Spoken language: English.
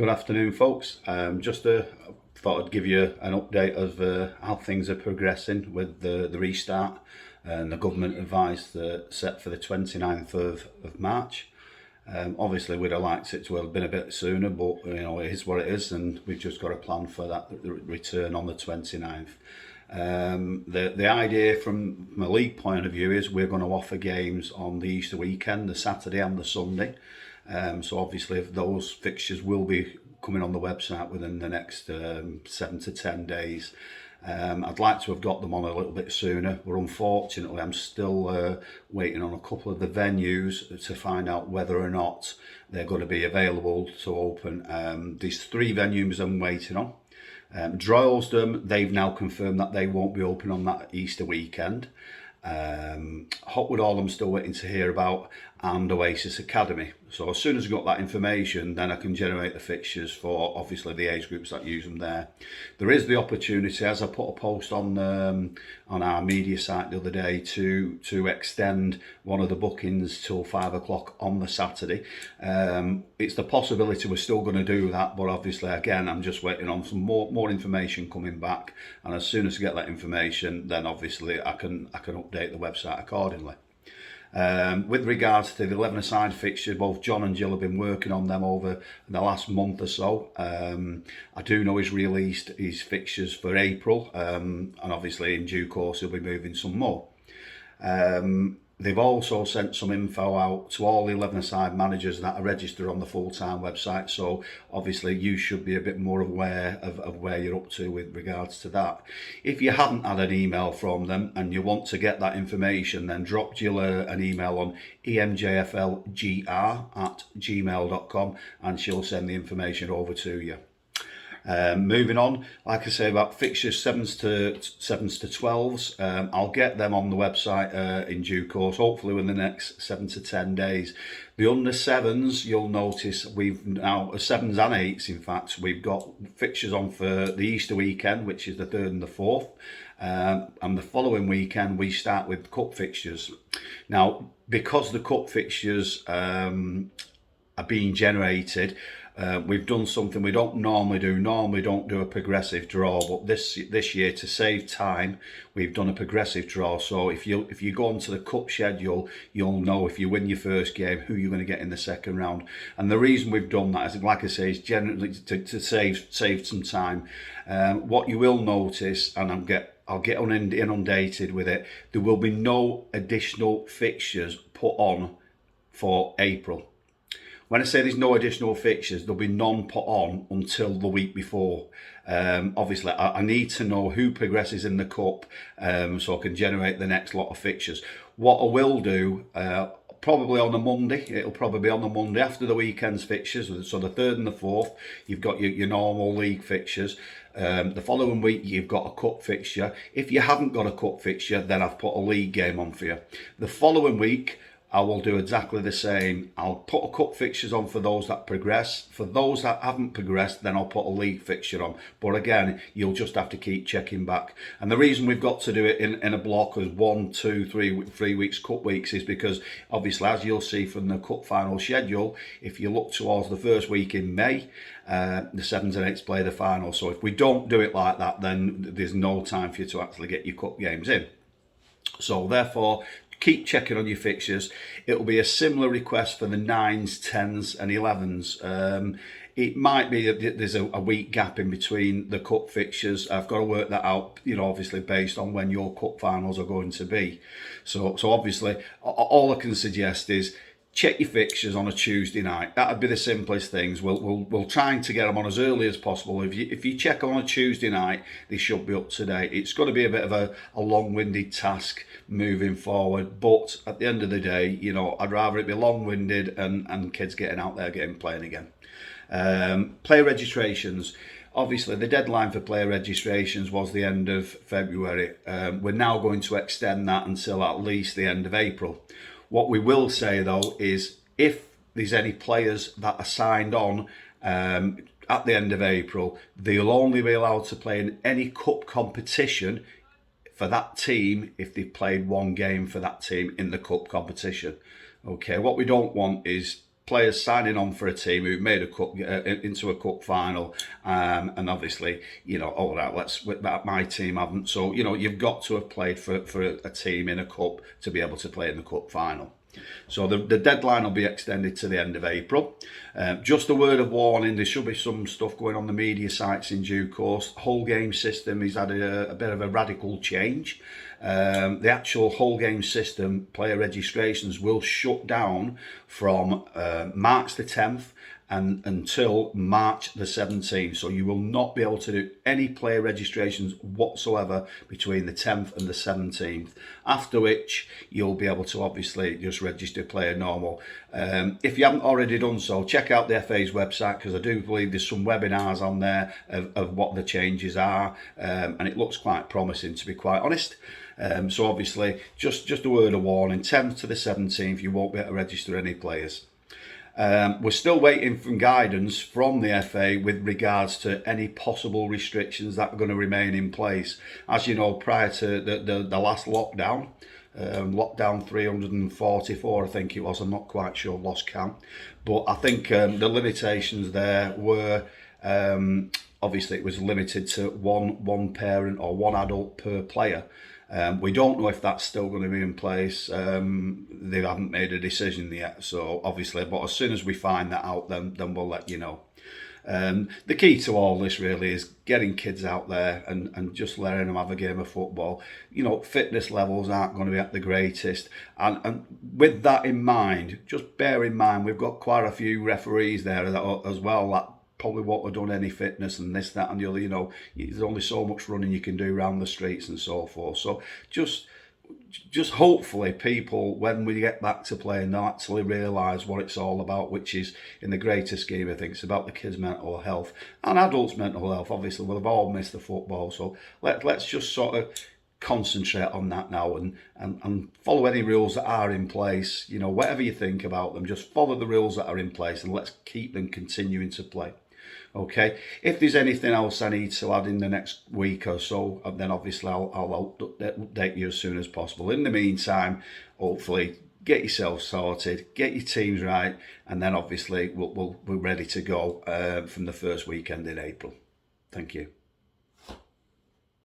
Good afternoon, folks. Thought I'd give you an update of how things are progressing with the restart and the government advice set for the 29th of March. Obviously, we'd have liked it to have been a bit sooner, but it is what it is, and we've just got a plan for that return on the 29th. The idea from a league point of view is we're going to offer games on the Easter weekend, the Saturday and the Sunday. So obviously those fixtures will be coming on the website within the next 7 to 10 days. I'd like to have got them on a little bit sooner, but unfortunately I'm still waiting on a couple of the venues to find out whether or not they're going to be available to open. These 3 venues I'm waiting on. Droylsden, they've now confirmed that they won't be open on that Easter weekend. Hotwood Hall I'm still waiting to hear about, and Oasis Academy. So as soon as I've got that information, then I can generate the fixtures for obviously the age groups that use them there. There is the opportunity, as I put a post on our media site the other day, to extend one of the bookings till 5 o'clock on the Saturday. It's the possibility we're still going to do that, but obviously again I'm just waiting on some more information coming back, and as soon as I get that information, then obviously I can update the website accordingly. With regards to the 11-a-side fixture, both John and Jill have been working on them over the last month or so. I do know he's released his fixtures for April, and obviously in due course he'll be moving some more. They've also sent some info out to all the 11-a-side managers that are registered on the full-time website, so obviously you should be a bit more aware of where you're up to with regards to that. If you haven't had an email from them and you want to get that information, then drop Jill an email on emjflgr@gmail.com and she'll send the information over to you. Moving on, like I say, about fixtures 7s to 12s, I'll get them on the website in due course, hopefully within the next 7 to 10 days. The under 7s, you'll notice we've now 7s and 8s, in fact, we've got fixtures on for the Easter weekend, which is the 3rd and the 4th, and the following weekend we start with cup fixtures. Now, because the cup fixtures are being generated, we've done something we don't normally do. Normally don't do a progressive draw, but this year, to save time, we've done a progressive draw. So if you go onto the cup schedule, you'll know if you win your first game who you're going to get in the second round. And the reason we've done that is, like I say, is generally to save some time. What you will notice, and I'll get inundated with it, there will be no additional fixtures put on for April. When I say there's no additional fixtures, there'll be none put on until the week before. Obviously, I need to know who progresses in the cup, so I can generate the next lot of fixtures. What I will do, probably on a Monday, it'll probably be on the Monday after the weekend's fixtures, so the 3rd and the 4th, you've got your normal league fixtures. The following week you've got a cup fixture. If you haven't got a cup fixture, then I've put a league game on for you. The following week I will do exactly the same. I'll put a cup fixtures on for those that progress. For those that haven't progressed, then I'll put a league fixture on. But again, you'll just have to keep checking back. And the reason we've got to do it in a block as 1, 2, 3 weeks, cup weeks, is because obviously, as you'll see from the cup final schedule, if you look towards the first week in May, the 7s and 8s play the final. So if we don't do it like that, then there's no time for you to actually get your cup games in. So therefore, keep checking on your fixtures. It'll be a similar request for the 9s, 10s and 11s. It might be that there's a week gap in between the cup fixtures. I've got to work that out, obviously based on when your cup finals are going to be. So obviously, all I can suggest is check your fixtures on a Tuesday night. That'd be the simplest things. We'll try to get them on as early as possible. If you check on a Tuesday night, they should be up to date. It's going to be a bit of a long-winded task moving forward, but at the end of the day, I'd rather it be long-winded and kids getting out there playing again. Player registrations. Obviously, the deadline for player registrations was the end of February. We're now going to extend that until at least the end of April. What we will say, though, is if there's any players that are signed on at the end of April, they'll only be allowed to play in any cup competition for that team if they've played one game for that team in the cup competition. Okay, what we don't want is players signing on for a team who made a cup into a cup final, and obviously, all right, my team haven't. So you've got to have played for a team in a cup to be able to play in the cup final. So the deadline will be extended to the end of April. Just a word of warning, there should be some stuff going on the media sites in due course. Whole game system has had a bit of a radical change. The actual whole game system, player registrations, will shut down from March the 10th and until March the 17th. So you will not be able to do any player registrations whatsoever between the 10th and the 17th, after which you'll be able to obviously just register player normal. If you haven't already done so, check out the FA's website, because I do believe there's some webinars on there of what the changes are, and it looks quite promising, to be quite honest. So obviously, just a word of warning, 10th to the 17th, you won't be able to register any players. We're still waiting for guidance from the FA with regards to any possible restrictions that are going to remain in place. As you know, prior to the last lockdown, lockdown 344, I think it was, I'm not quite sure, lost count. But I think the limitations there were, obviously it was limited to one parent or one adult per player. We don't know if that's still going to be in place. They haven't made a decision yet, so obviously, but as soon as we find that out, then we'll let you know. The key to all this really is getting kids out there and just letting them have a game of football. Fitness levels aren't going to be at the greatest, and with that in mind, just bear in mind we've got quite a few referees there as well that probably won't have done any fitness and this, that and the other. There's only so much running you can do around the streets and so forth. So just hopefully people, when we get back to playing, they'll actually realise what it's all about, which is, in the greater scheme of things, it's about the kids' mental health and adults' mental health. Obviously, we'll have all missed the football, so let's just sort of concentrate on that now and follow any rules that are in place. Whatever you think about them, just follow the rules that are in place and let's keep them continuing to play. Okay, if there's anything else I need to add in the next week or so, then obviously I'll update you as soon as possible. In the meantime, hopefully get yourself sorted, get your teams right, and then obviously we're ready to go from the first weekend in April. Thank you.